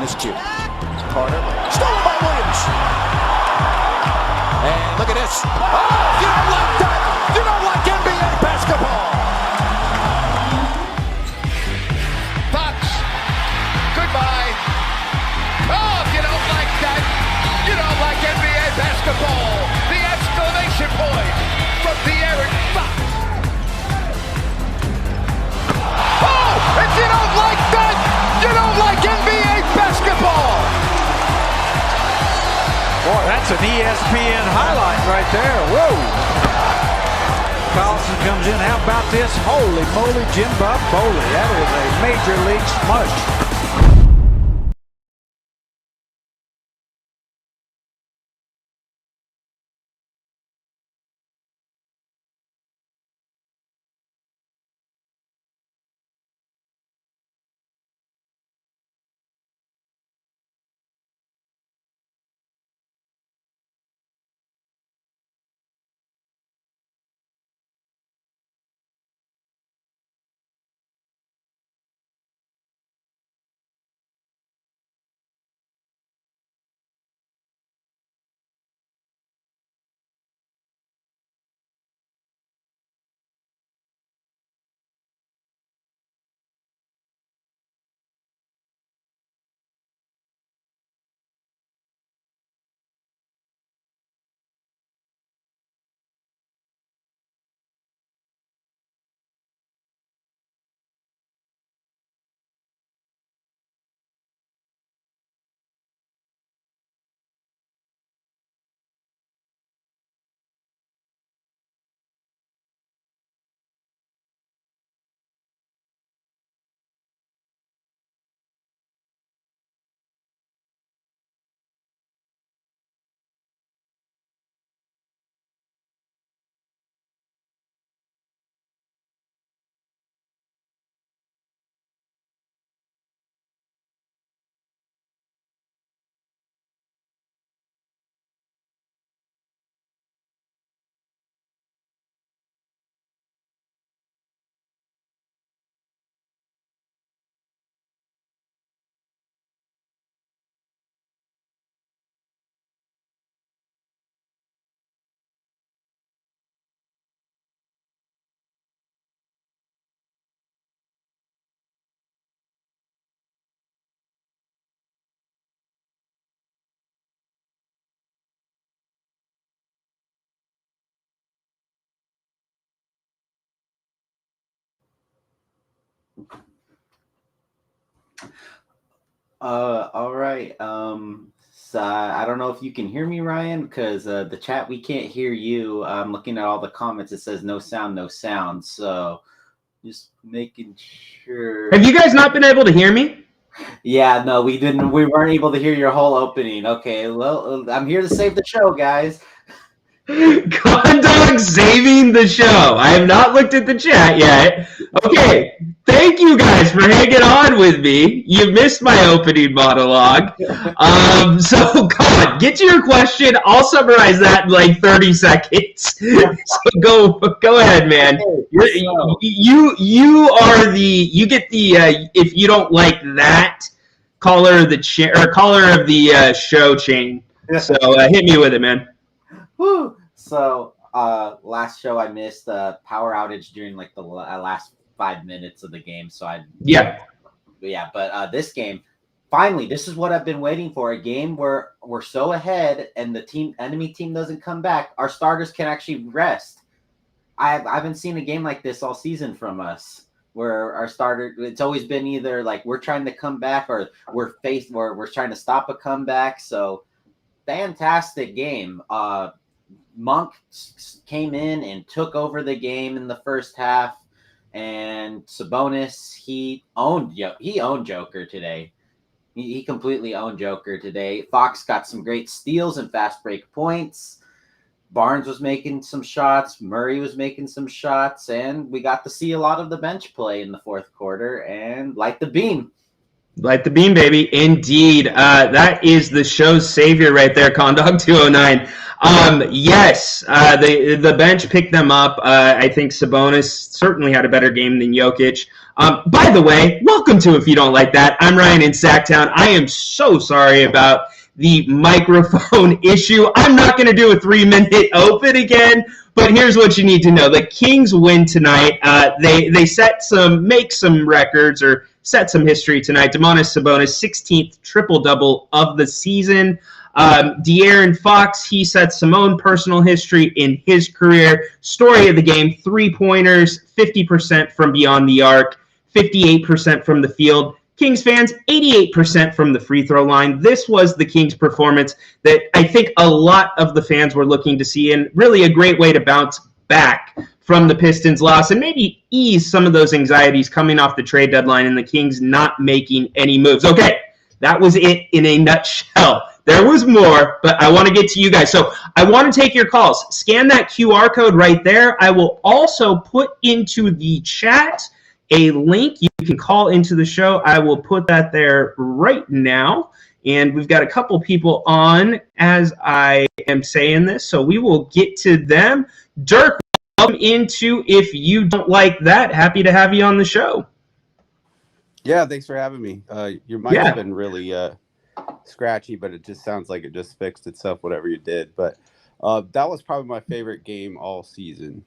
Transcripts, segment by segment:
this kid. Carter, stolen by Williams. And look at this. Oh, you don't like that. You don't like NBA basketball. Fox, goodbye. Oh, if you don't like that, you don't like NBA basketball. The exclamation point from De'Aaron Fox. Oh, if you don't like that, you don't like NBA basketball. Boy, that's an ESPN highlight right there. Whoa. Carlson comes in. How about this? Holy moly, Jim Bob Foley. That is a major league smush. All right. So I don't know if you can hear me, Ryan, because the chat, we can't hear you. I'm looking at all the comments. It says no sound, no sound. So just making sure. Have you guys not been able to hear me? Yeah, no, we didn't. We weren't able to hear your whole opening. Okay, well, I'm here to save the show, guys. Condog saving the show. I have not looked at the chat yet. Okay, thank you guys for hanging on with me. You missed my opening monologue. So, God, get to your question. I'll summarize that in like 30 seconds. So go ahead, man. You are you get the if you don't like that, caller of the show chain. So hit me with it, man. Woo. So last show I missed power outage during like the last 5 minutes of the game. So but this game, finally, this is what I've been waiting for. A game where we're so ahead and the enemy team doesn't come back. Our starters can actually rest. I haven't seen a game like this all season from us, where our starter, it's always been either like we're trying to come back or we're trying to stop a comeback. So fantastic game. Monk came in and took over the game in the first half, and Sabonis, he owned Joker today. He completely owned Joker today. Fox got some great steals and fast break points. Barnes was making some shots. Murray was making some shots, and we got to see a lot of the bench play in the fourth quarter and light the beam. Light the beam, baby. Indeed. That is the show's savior right there, Condog 209. Yes, the bench picked them up. I think Sabonis certainly had a better game than Jokic. By the way, welcome to If You Don't Like That. I'm Ryan in Sacktown. I am so sorry about the microphone issue. I'm not going to do a 3-minute open again, but here's what you need to know. The Kings win tonight. They make some records or set some history tonight. Domantas Sabonis, 16th triple-double of the season. De'Aaron Fox, he set some own personal history in his career. Story of the game, 3-pointers, 50% from beyond the arc, 58% from the field. Kings fans, 88% from the free throw line. This was the Kings performance that I think a lot of the fans were looking to see, and really a great way to bounce back from the Pistons' loss and maybe ease some of those anxieties coming off the trade deadline and the Kings not making any moves. Okay, that was it in a nutshell. There was more, but I want to get to you guys. So I want to take your calls. Scan that QR code right there. I will also put into the chat a link. You can call into the show. I will put that there right now. And we've got a couple people on as I am saying this, so we will get to them. Dirk, welcome into If You Don't Like That. Happy to have you on the show. Yeah, thanks for having me. Your mic's been really scratchy, but it just sounds like it just fixed itself, whatever you did. But that was probably my favorite game all season.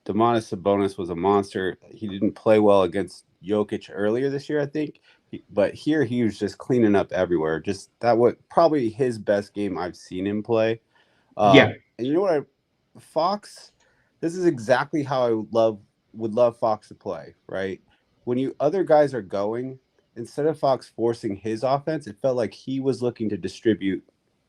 Domantas Sabonis was a monster. He didn't play well against Jokic earlier this year, I think. But here he was just cleaning up everywhere. Just that was probably his best game I've seen him play. And you know what? Fox, this is exactly how I would love Fox to play, right? When other guys are going, instead of Fox forcing his offense, it felt like he was looking to distribute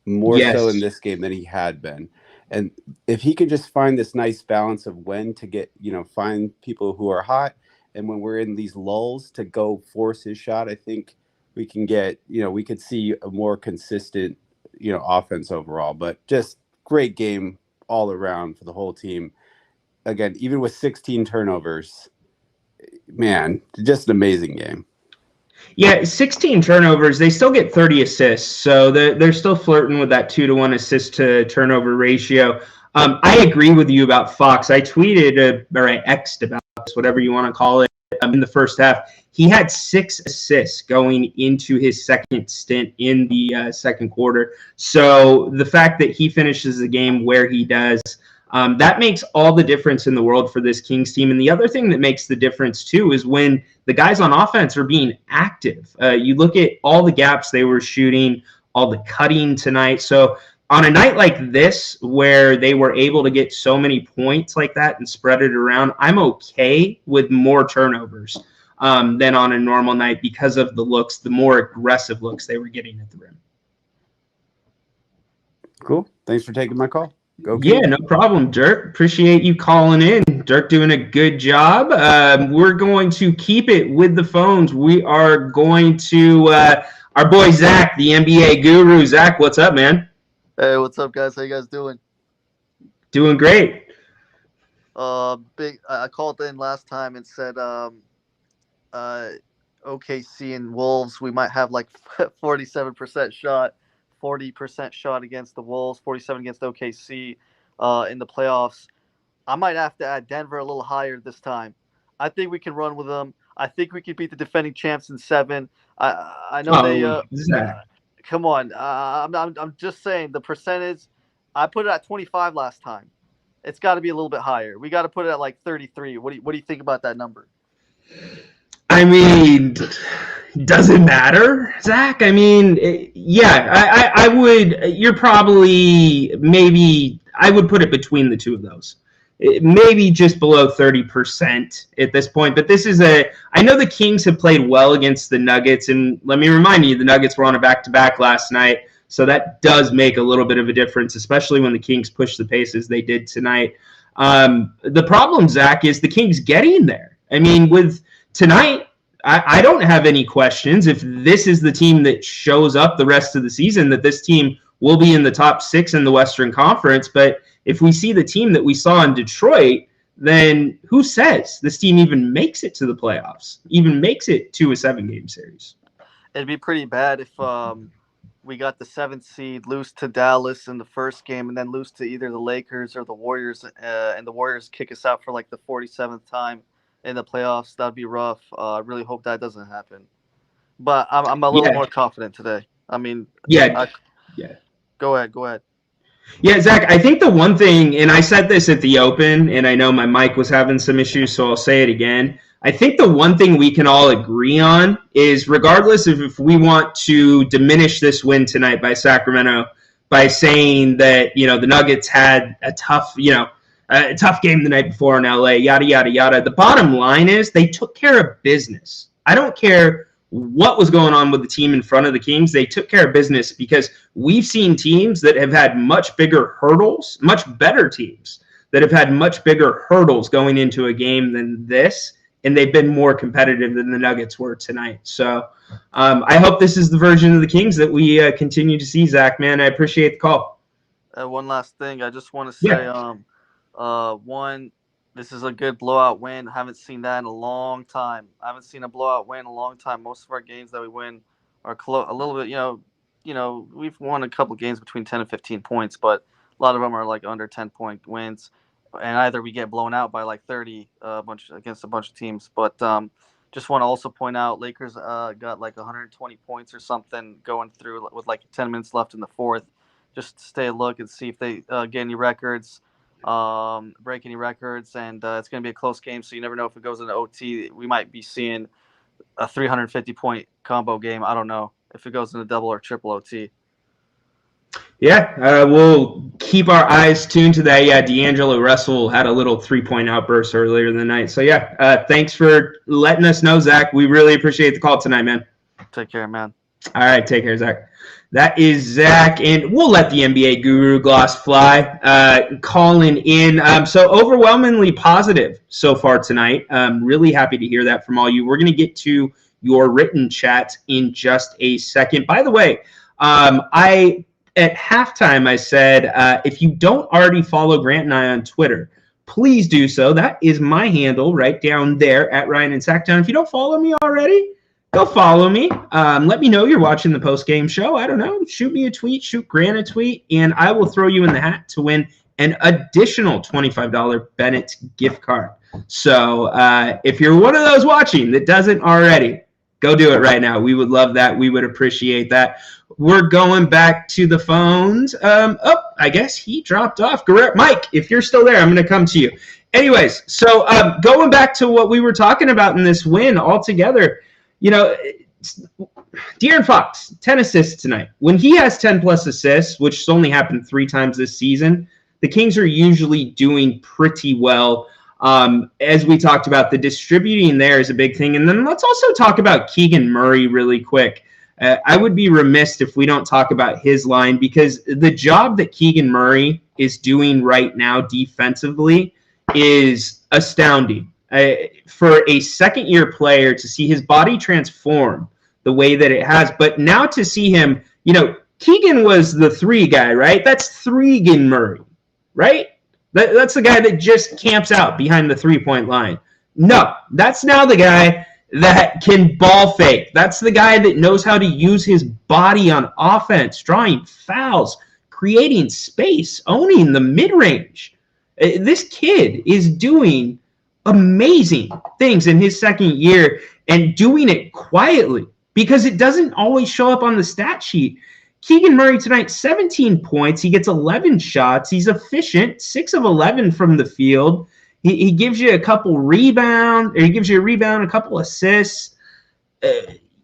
more so in this game than he had been. And if he can just find this nice balance of when to get, find people who are hot and when we're in these lulls to go force his shot, I think we can get, we could see a more consistent, offense overall. But just great game all around for the whole team. Again, even with 16 turnovers, man, just an amazing game. Yeah, 16 turnovers. They still get 30 assists, so they're still flirting with that 2-to-1 assist to turnover ratio. I agree with you about Fox. I tweeted or I X'd about this, whatever you want to call it, in the first half. He had 6 assists going into his second stint in the second quarter. So the fact that he finishes the game where he does, that makes all the difference in the world for this Kings team. And the other thing that makes the difference, too, is when the guys on offense are being active. You look at all the gaps they were shooting, all the cutting tonight. So on a night like this, where they were able to get so many points like that and spread it around, I'm okay with more turnovers than on a normal night because of the more aggressive looks they were getting at the rim. Cool. Thanks for taking my call. Yeah, no problem, Dirk. Appreciate you calling in. Dirk doing a good job. We're going to keep it with the phones. We are going to our boy Zach, the NBA guru. Zach, what's up, man? Hey, what's up, guys? How you guys doing? Doing great. I called in last time and said OKC and Wolves, we might have like 47% shot. 40% shot against the Wolves, 47 against OKC in the playoffs. I might have to add Denver a little higher this time. I think we can run with them. I think we can beat the defending champs in 7. I know come on. I'm just saying the percentage. I put it at 25 last time. It's got to be a little bit higher. We got to put it at like 33. What do you think about that number? I mean, does it matter, Zach? I mean, I would. You're probably I would put it between the two of those. Maybe just below 30% at this point. But this is I know the Kings have played well against the Nuggets, and let me remind you, the Nuggets were on a back-to-back last night, so that does make a little bit of a difference, especially when the Kings push the pace as they did tonight. The problem, Zach, is the Kings getting there. I mean, with tonight, I don't have any questions if this is the team that shows up the rest of the season, that this team will be in the top 6 in the Western Conference. But if we see the team that we saw in Detroit, then who says this team even makes it to the playoffs, even makes it to a 7-game series? It'd be pretty bad if we got the 7th seed, lose to Dallas in the first game, and then lose to either the Lakers or the Warriors, and the Warriors kick us out for like the 47th time in the playoffs. That'd be rough. I really hope that doesn't happen. But I'm a little more confident today. I mean, yeah. Go ahead. Yeah, Zach, I think the one thing, and I said this at the Open, and I know my mic was having some issues, so I'll say it again. I think the one thing we can all agree on is, regardless of if we want to diminish this win tonight by Sacramento by saying that, the Nuggets had a tough game the night before in LA, yada, yada, yada. The bottom line is they took care of business. I don't care what was going on with the team in front of the Kings. They took care of business because we've seen teams that have had much bigger hurdles, much better teams that have had much bigger hurdles going into a game than this, and they've been more competitive than the Nuggets were tonight. So I hope this is the version of the Kings that we continue to see, Zach, man. I appreciate the call. One last thing. I just want to say, one, this is a good blowout win. I haven't seen that in a long time. I haven't seen a blowout win in a long time. Most of our games that we win are a little bit, we've won a couple games between 10 and 15 points, but a lot of them are like under 10-point wins. And either we get blown out by like 30 against a bunch of teams. But just want to also point out Lakers got like 120 points or something going through with like 10 minutes left in the fourth. Just stay a look and see if they get any records. Break any records, and it's going to be a close game, so you never know if it goes into OT. We might be seeing a 350-point combo game. I don't know if it goes into double or triple OT. Yeah, we'll keep our eyes tuned to that. Yeah, D'Angelo Russell had a little 3-point outburst earlier in the night. So, thanks for letting us know, Zach. We really appreciate the call tonight, man. Take care, man. All right, take care, Zach. That is Zach, and we'll let the NBA guru gloss fly, calling in. So overwhelmingly positive so far tonight. Really happy to hear that from all you. We're going to get to your written chat in just a second. By the way, at halftime I said, if you don't already follow Grant and I on Twitter, please do so. That is my handle right down there at Ryan and Sacktown. If you don't follow me already, go follow me. Let me know you're watching the post-game show. I don't know. Shoot me a tweet. Shoot Grant a tweet. And I will throw you in the hat to win an additional $25 Bennett gift card. So if you're one of those watching that doesn't already, go do it right now. We would love that. We would appreciate that. We're going back to the phones. I guess he dropped off. Mike, if you're still there, I'm going to come to you. Anyways, so going back to what we were talking about in this win altogether, De'Aaron Fox, 10 assists tonight. When he has 10-plus assists, which has only happened 3 times this season, the Kings are usually doing pretty well. As we talked about, the distributing there is a big thing. And then let's also talk about Keegan Murray really quick. I would be remiss if we don't talk about his line, because the job that Keegan Murray is doing right now defensively is astounding. For a second-year player to see his body transform the way that it has, but now to see him, Keegan was the 3 guy, right? That's Keegan Murray, right? That's the guy that just camps out behind the 3-point line. No, that's now the guy that can ball fake. That's the guy that knows how to use his body on offense, drawing fouls, creating space, owning the mid-range. This kid is doing amazing things in his second year and doing it quietly because it doesn't always show up on the stat sheet. Keegan Murray tonight, 17 points. He gets 11 shots. He's efficient, 6 of 11 from the field. He gives you a couple rebounds, or he gives you a rebound, a couple assists.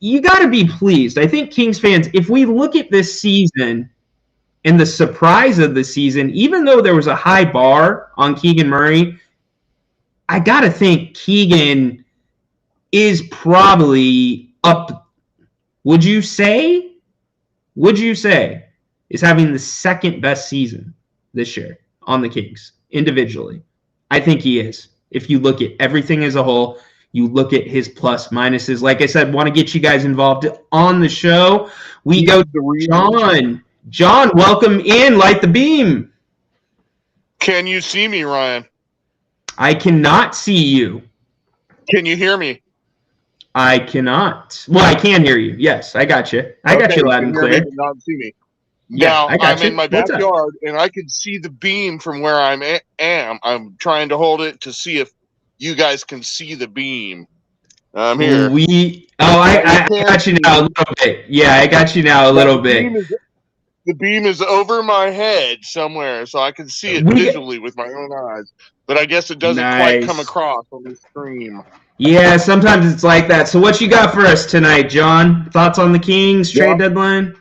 You got to be pleased. I think Kings fans, if we look at this season and the surprise of the season, even though there was a high bar on Keegan Murray, I got to think Keegan is probably up. Would you say is having the second best season this year on the Kings individually? I think he is. If you look at everything as a whole, you look at his plus minuses. Like I said, want to get you guys involved on the show. We go to John. John, welcome in. Light the beam. Can you see me, Ryan? I cannot see you. Can you hear me? I cannot. Well, I can hear you. Yes, I got you. I got you loud and clear. Not see me. Yeah, now, I'm you. in my backyard, and I can see the beam from where I am. I'm trying to hold it to see if you guys can see the beam. I'm here. I got you now a little bit. Yeah, I got you now a little bit. The beam is over my head somewhere, so I can see it visually with my own eyes. But I guess it doesn't quite come across on the stream. Yeah, sometimes it's like that. So what you got for us tonight, John? Thoughts on the Kings trade deadline?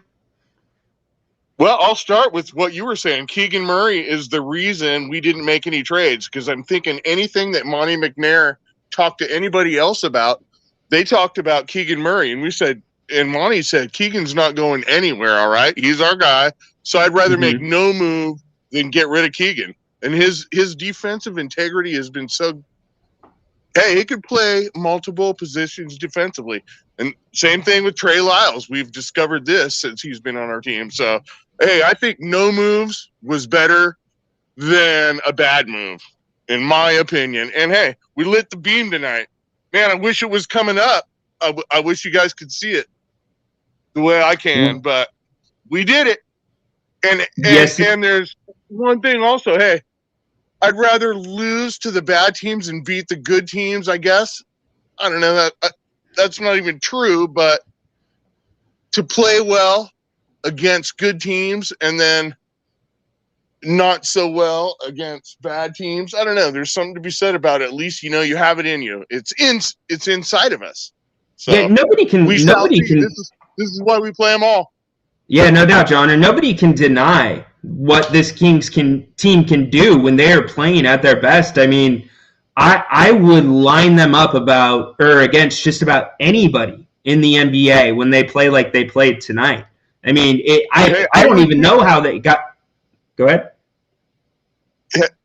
Well, I'll start with what you were saying. Keegan Murray is the reason we didn't make any trades, because I'm thinking anything that Monty McNair talked to anybody else about, they talked about Keegan Murray, and we said, and Monty said, Keegan's not going anywhere, all right? He's our guy, so I'd rather make no move than get rid of Keegan. And his defensive integrity has been so – hey, he could play multiple positions defensively. And same thing with Trey Lyles. We've discovered this since he's been on our team. So, hey, I think no moves was better than a bad move, in my opinion. And, hey, we lit the beam tonight. Man, I wish it was coming up. I wish you guys could see it the way I can, but we did it. And there's one thing also. Hey, I'd rather lose to the bad teams and beat the good teams, I guess. I don't know. That's not even true, but to play well against good teams and then not so well against bad teams, I don't know. There's something to be said about it. At least you know you have it in you. It's inside of us. So yeah, nobody can. This is why we play them all. Yeah, no doubt, John. And nobody can deny what this Kings team can do when they are playing at their best. I mean, I would line them up against just about anybody in the NBA when they play like they played tonight. I mean, I don't even know how they got. Go ahead.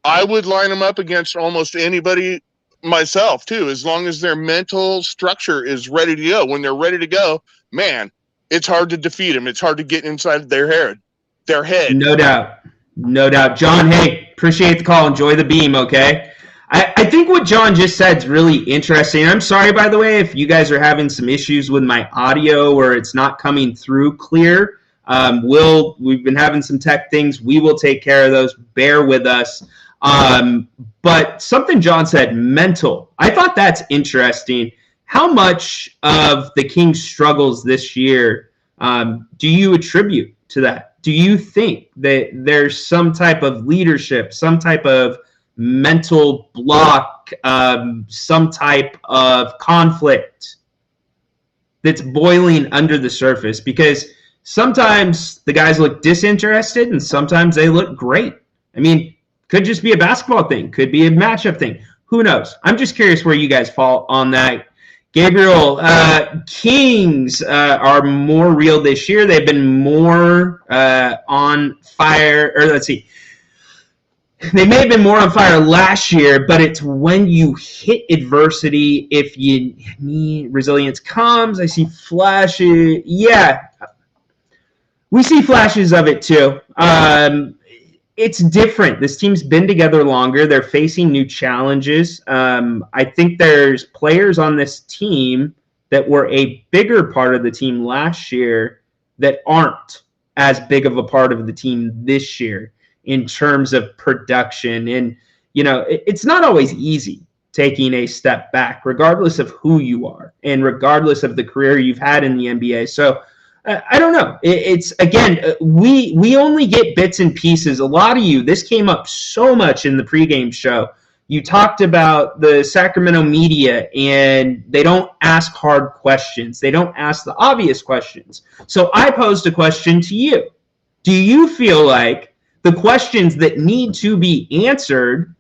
I would line them up against almost anybody myself too, as long as their mental structure is ready to go. When they're ready to go, man, it's hard to defeat them. It's hard to get inside their head. No doubt. John, hey, appreciate the call. Enjoy the beam, okay? I think what John just said is really interesting. I'm sorry, by the way, if you guys are having some issues with my audio or it's not coming through clear. We've been having some tech things. We will take care of those. Bear with us. But something John said, mental. I thought that's interesting. How much of the Kings' struggles this year do you attribute to that? Do you think that there's some type of leadership, some type of mental block, some type of conflict that's boiling under the surface? Because sometimes the guys look disinterested and sometimes they look great. I mean, could just be a basketball thing. Could be a matchup thing. Who knows? I'm just curious where you guys fall on that. Gabriel, Kings are more real this year. They've been more on fire. Or let's see. They may have been more on fire last year, but it's when you hit adversity, if you need resilience comes. I see flashes. Yeah, we see flashes of it too. It's different. This team's been together longer. They're facing new challenges. I think there's players on this team that were a bigger part of the team last year that aren't as big of a part of the team this year in terms of production. And, you know, it's not always easy taking a step back, regardless of who you are and regardless of the career you've had in the NBA. So, I don't know. It's again, we only get bits and pieces. A lot of you, this came up so much in the pregame show. You talked about the Sacramento media, and they don't ask hard questions. They don't ask the obvious questions. So I posed a question to you. Do you feel like the questions that need to be answered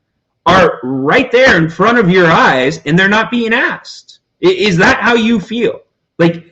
are right there in front of your eyes, and they're not being asked? Is that how you feel? Like,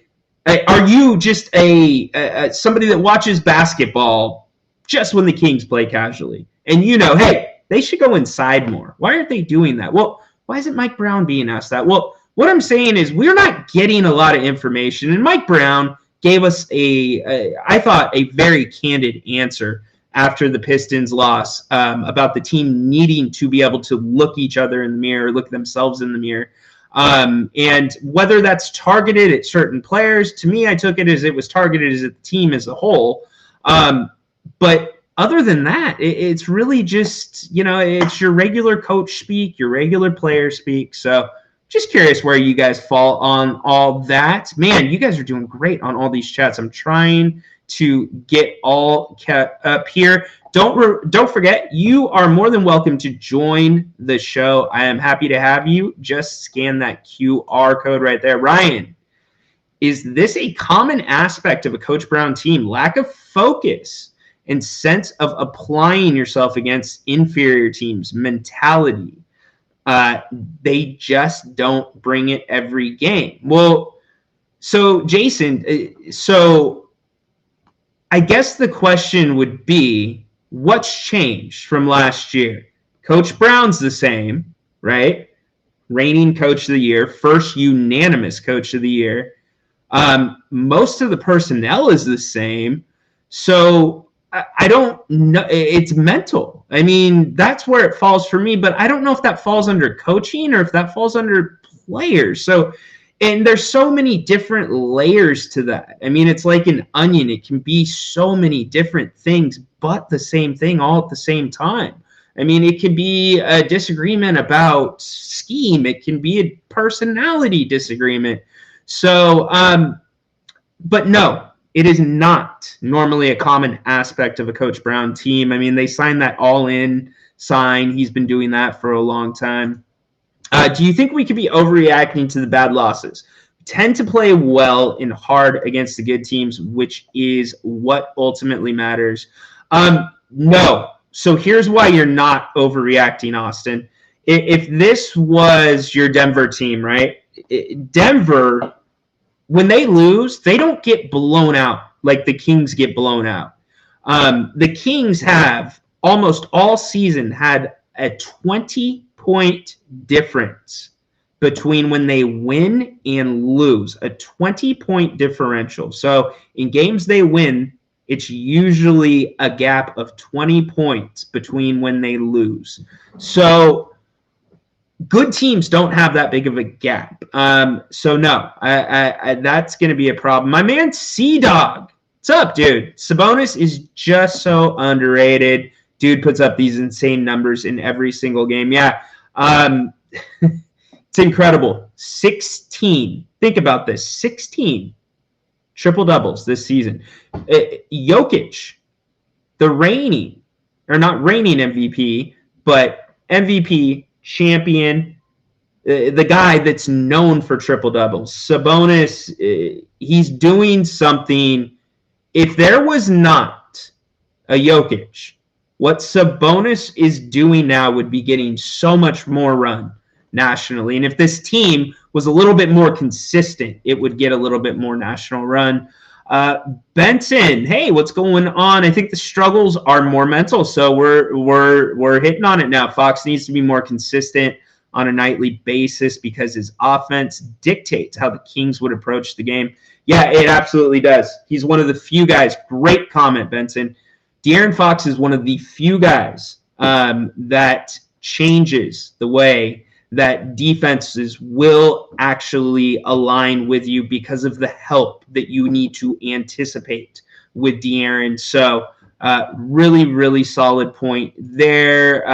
are you just a somebody that watches basketball just when the Kings play casually? And you know, hey, they should go inside more. Why aren't they doing that? Well, why isn't Mike Brown being asked that? Well, what I'm saying is we're not getting a lot of information. And Mike Brown gave us I thought, a very candid answer after the Pistons loss about the team needing to be able to look each other in the mirror, look themselves in the mirror. And whether that's targeted at certain players, to me, I took it as it was targeted as a team as a whole. But other than that, it's really just, it's your regular coach speak, your regular player speak. So just curious where you guys fall on all that. Man, you guys are doing great on all these chats. I'm trying to get all kept up here. Don't forget, you are more than welcome to join the show. I am happy to have you. Just scan that QR code right there. Ryan, is this a common aspect of a Coach Brown team? Lack of focus and sense of applying yourself against inferior teams, mentality. They just don't bring it every game. Well, so Jason, I guess the question would be, what's changed from last year? Coach Brown's the same, right? Reigning coach of the year, first unanimous coach of the year. Most of the personnel is the same. So I don't know. It's mental. I mean, that's where it falls for me, but I don't know if that falls under coaching or if that falls under players. So, and there's so many different layers to that. I mean, it's like an onion. It can be so many different things, but the same thing all at the same time. I mean, it could be a disagreement about scheme. It can be a personality disagreement. So, but no, it is not normally a common aspect of a Coach Brown team. I mean, they signed that all-in sign. He's been doing that for a long time. Do you think we could be overreacting to the bad losses? We tend to play well and hard against the good teams, which is what ultimately matters. No. So here's why you're not overreacting, Austin. If this was your Denver team, right? Denver, when they lose, they don't get blown out like the Kings get blown out. The Kings have almost all season had a 20-point difference between when they win and lose, a 20-point differential. So in games they win, it's usually a gap of 20 points between when they lose. So good teams don't have that big of a gap. So no, I that's going to be a problem. My man C-Dog, what's up, dude? Sabonis is just so underrated. Dude puts up these insane numbers in every single game. Yeah, it's incredible. 16. Think about this. 16 triple-doubles this season. Jokic, the reigning, or not reigning MVP, but MVP, champion, the guy that's known for triple-doubles. Sabonis, he's doing something. If there was not a Jokic, what Sabonis is doing now would be getting so much more run nationally. And if this team was a little bit more consistent, it would get a little bit more national run. Benson, hey, what's going on? I think the struggles are more mental, so we're hitting on it now. Fox needs to be more consistent on a nightly basis because his offense dictates how the Kings would approach the game. Yeah, it absolutely does. He's one of the few guys. Great comment, Benson. De'Aaron Fox is one of the few guys that changes the way that defenses will actually align with you because of the help that you need to anticipate with De'Aaron. So really, really solid point there.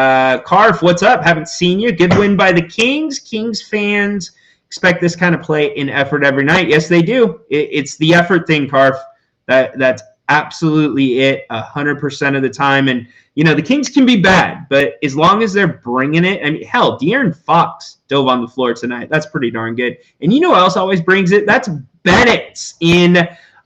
Carf, what's up? Haven't seen you. Good win by the Kings. Kings fans expect this kind of play and effort every night. Yes, they do. It's the effort thing, Carf. That's absolutely it 100% of the time. And the Kings can be bad, but as long as they're bringing it, I mean, hell, De'Aaron Fox dove on the floor tonight. That's pretty darn good. And you know who else always brings it? That's Bennett's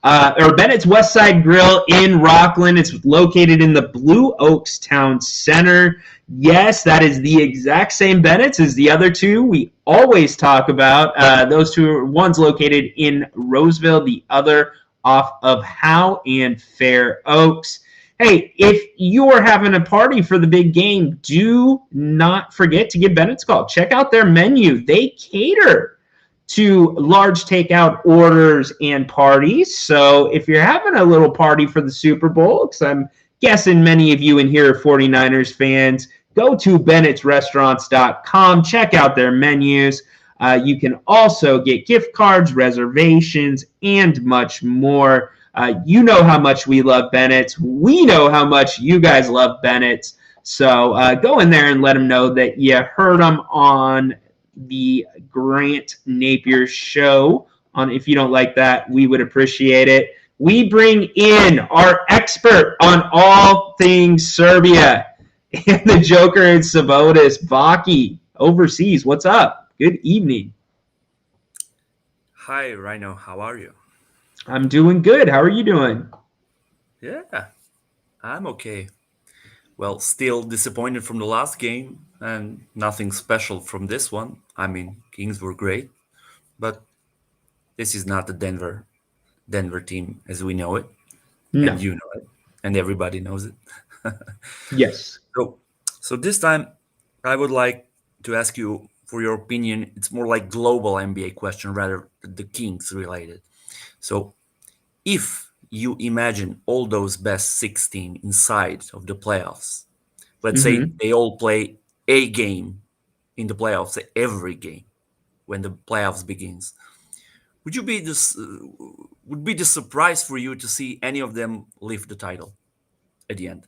Bennett's West Side Grill in Rockland. It's located in the Blue Oaks Town Center. Yes, that is the exact same Bennett's as the other two we always talk about. Those two are one's located in Roseville, the other off of Howe and Fair Oaks. Hey, if you're having a party for the big game, do not forget to give Bennett's a call. Check out their menu. They cater to large takeout orders and parties. So if you're having a little party for the Super Bowl, because I'm guessing many of you in here are 49ers fans, go to Bennett'sRestaurants.com. Check out their menus. You can also get gift cards, reservations, and much more. You know how much we love Bennett. We know how much you guys love Bennett. So go in there and let them know that you heard them on the Grant Napear show. If you don't like that, we would appreciate it. We bring in our expert on all things Serbia and the Joker and Sabonis, Baki, overseas. What's up? Good evening. Hi, Rhino. How are you? I'm doing good. How are you doing? Yeah, I'm okay. Well, still disappointed from the last game and nothing special from this one. I mean, Kings were great, but this is not the Denver team as we know it, No. and you know it, and everybody knows it. Yes. So this time, I would like to ask you for your opinion. It's more like global NBA question rather than the Kings related. So if you imagine all those best 16 inside of the playoffs, let's say they all play a game in the playoffs, every game when the playoffs begins, would be the surprise for you to see any of them lift the title at the end?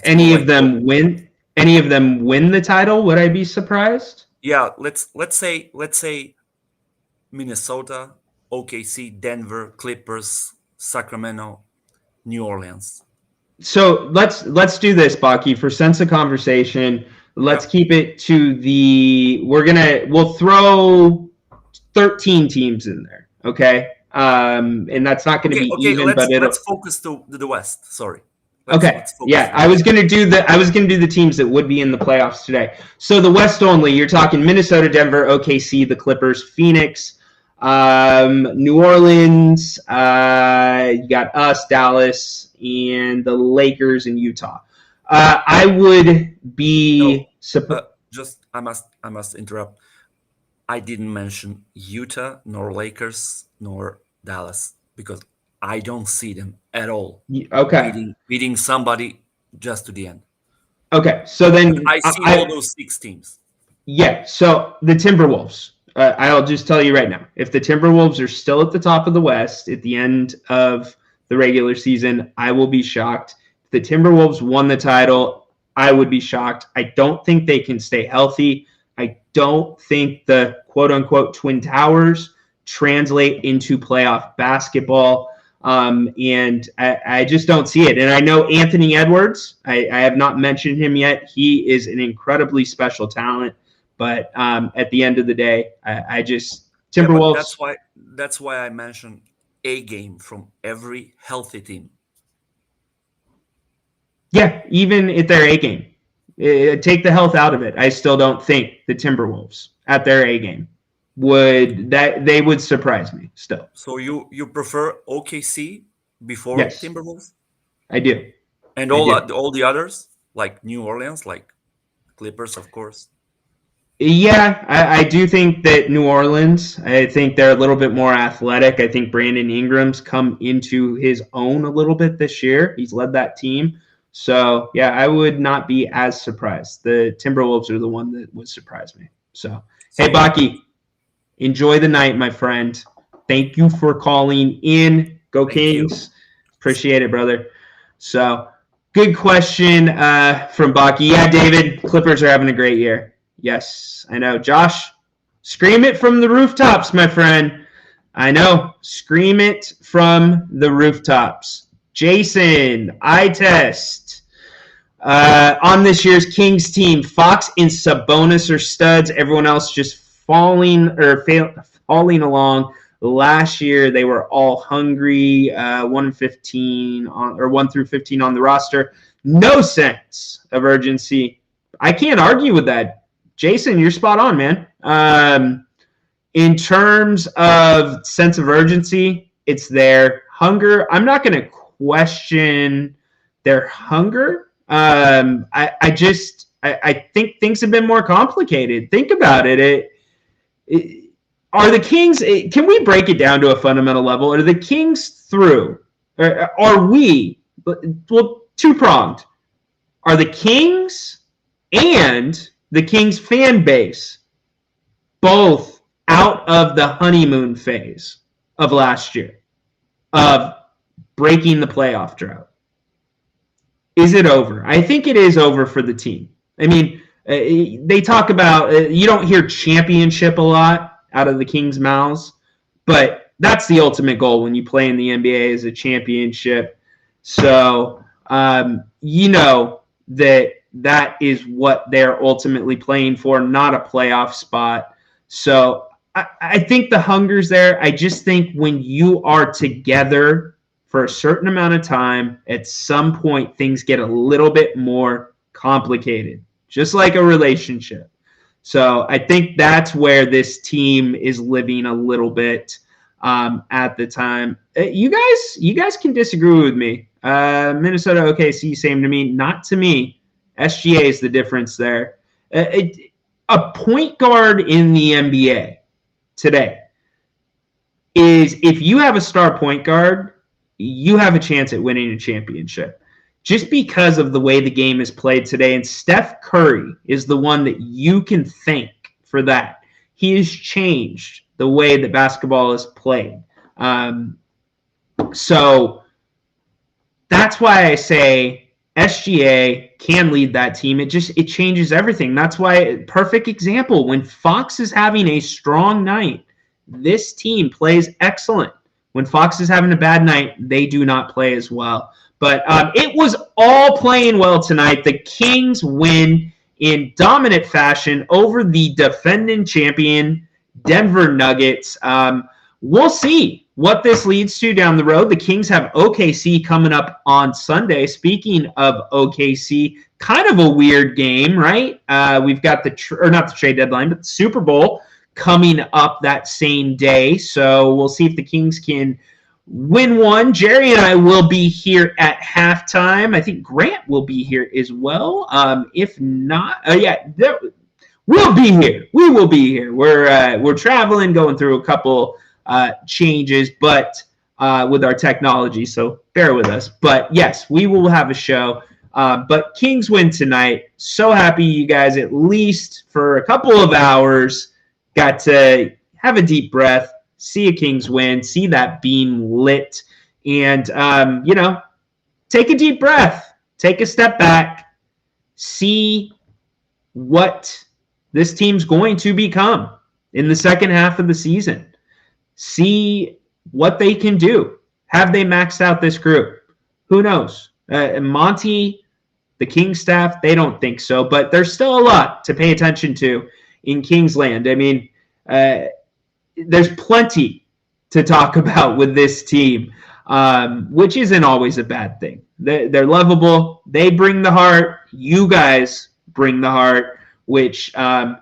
Any of them win the title? Would I be surprised? Yeah, let's say Minnesota, OKC, Denver, Clippers, Sacramento, New Orleans. So let's do this, Baki, for sense of conversation. Let's keep it to we'll throw 13 teams in there, okay? And that's not going to be even, but let's focus to the West. Sorry. Let's I was going to do the teams that would be in the playoffs today. So the West only, you're talking Minnesota, Denver, OKC, the Clippers, Phoenix, New Orleans, you got us, Dallas, and the Lakers and Utah. I would be I must interrupt. I didn't mention Utah nor Lakers nor Dallas because I don't see them at all. Okay. Beating somebody just to the end. Okay, so then I see all those 6 teams. Yeah, so the Timberwolves. I'll just tell you right now, if the Timberwolves are still at the top of the West at the end of the regular season, I will be shocked. If the Timberwolves won the title, I would be shocked. I don't think they can stay healthy. I don't think the quote-unquote Twin Towers translate into playoff basketball. And I just don't see it. And I know Anthony Edwards, I have not mentioned him yet. He is an incredibly special talent. But at the end of the day, I just Timberwolves. Yeah, that's why I mentioned a game from every healthy team. Yeah, even at their A game, take the health out of it. I still don't think the Timberwolves at their A game they would surprise me still. So you prefer OKC before Timberwolves? I do. And all the others, like New Orleans, like Clippers, of course. Yeah, I do think that New Orleans, I think they're a little bit more athletic. I think Brandon Ingram's come into his own a little bit this year. He's led that team. So, yeah, I would not be as surprised. The Timberwolves are the one that would surprise me. So, hey, Baki, enjoy the night, my friend. Thank you for calling in. Go Kings. Appreciate it, brother. So, good question from Baki. Yeah, David, Clippers are having a great year. Yes, I know. Josh, scream it from the rooftops, my friend. I know. Scream it from the rooftops. Jason, eye test. On this year's Kings team, Fox and Sabonis are studs. Everyone else just falling along. Last year, they were all hungry. 1 through 15 on the roster. No sense of urgency. I can't argue with that. Jason, you're spot on, man. In terms of sense of urgency, it's their hunger. I'm not going to question their hunger. I think things have been more complicated. Think about it. Are the Kings, can we break it down to a fundamental level? Are the Kings through? Are we, well, two-pronged. Are the Kings and the Kings fan base both out of the honeymoon phase of last year? of breaking the playoff drought. Is it over? I think it is over for the team. I mean, they talk about, you don't hear championship a lot out of the Kings' mouths, but that's the ultimate goal when you play in the NBA is a championship. So, you know that is what they're ultimately playing for, not a playoff spot. So I think the hunger's there. I just think when you are together for a certain amount of time, at some point things get a little bit more complicated, just like a relationship. So I think that's where this team is living a little bit at the time. You guys can disagree with me. Minnesota OKC, same to me. Not to me. SGA is the difference there. A point guard in the NBA today is, if you have a star point guard, you have a chance at winning a championship. Just because of the way the game is played today, and Steph Curry is the one that you can thank for that. He has changed the way that basketball is played. So that's why I say SGA can lead that team. It changes everything. That's why, perfect example, when Fox is having a strong night, this team plays excellent. When Fox is having a bad night, they do not play as well. But it was all playing well tonight. The Kings win in dominant fashion over the defending champion Denver Nuggets. We'll see what this leads to down the road. The Kings have OKC coming up on Sunday. Speaking of OKC, kind of a weird game, right? We've got not the trade deadline, but the Super Bowl coming up that same day. So we'll see if the Kings can win one. Jerry and I will be here at halftime. I think Grant will be here as well. If not, we'll be here. We will be here. We're traveling, going through a couple changes, but with our technology, so bear with us. But yes, we will have a show. But Kings win tonight. So happy you guys, at least for a couple of hours, got to have a deep breath, see a Kings win, see that beam lit, and take a deep breath, take a step back, see what this team's going to become in the second half of the season. See what they can do. Have they maxed out this group? Who knows? Monty, the Kings staff, they don't think so, but there's still a lot to pay attention to in Kingsland. I mean, there's plenty to talk about with this team, which isn't always a bad thing. They're lovable. They bring the heart. You guys bring the heart, which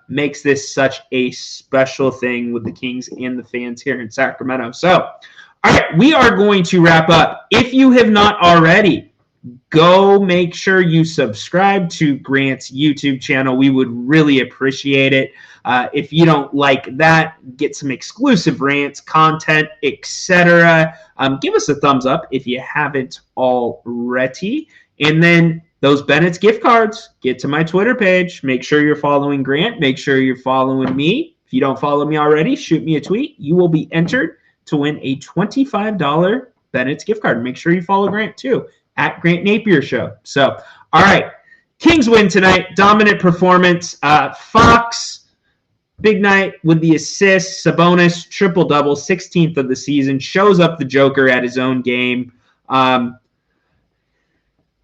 makes this such a special thing with the Kings and the fans here in Sacramento. So, all right, we are going to wrap up. If you have not already, go make sure you subscribe to Grant's YouTube channel. We would really appreciate it. If you don't like that, get some exclusive rants, content, etc. Give us a thumbs up if you haven't already. And then those Bennett's gift cards, get to my Twitter page. Make sure you're following Grant. Make sure you're following me. If you don't follow me already, shoot me a tweet. You will be entered to win a $25 Bennett's gift card. Make sure you follow Grant too, at Grant Napear Show. So, all right. Kings win tonight. Dominant performance. Fox, big night with the assists. Sabonis, triple-double, 16th of the season. Shows up the Joker at his own game.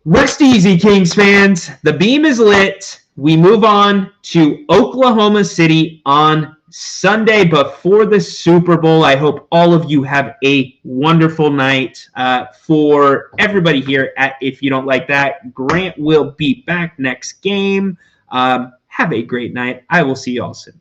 Rest easy, Kings fans. The beam is lit. We move on to Oklahoma City on Sunday before the Super Bowl. I hope all of you have a wonderful night. For everybody here at If You Don't Like That, Grant will be back next game. Have a great night. I will see you all soon.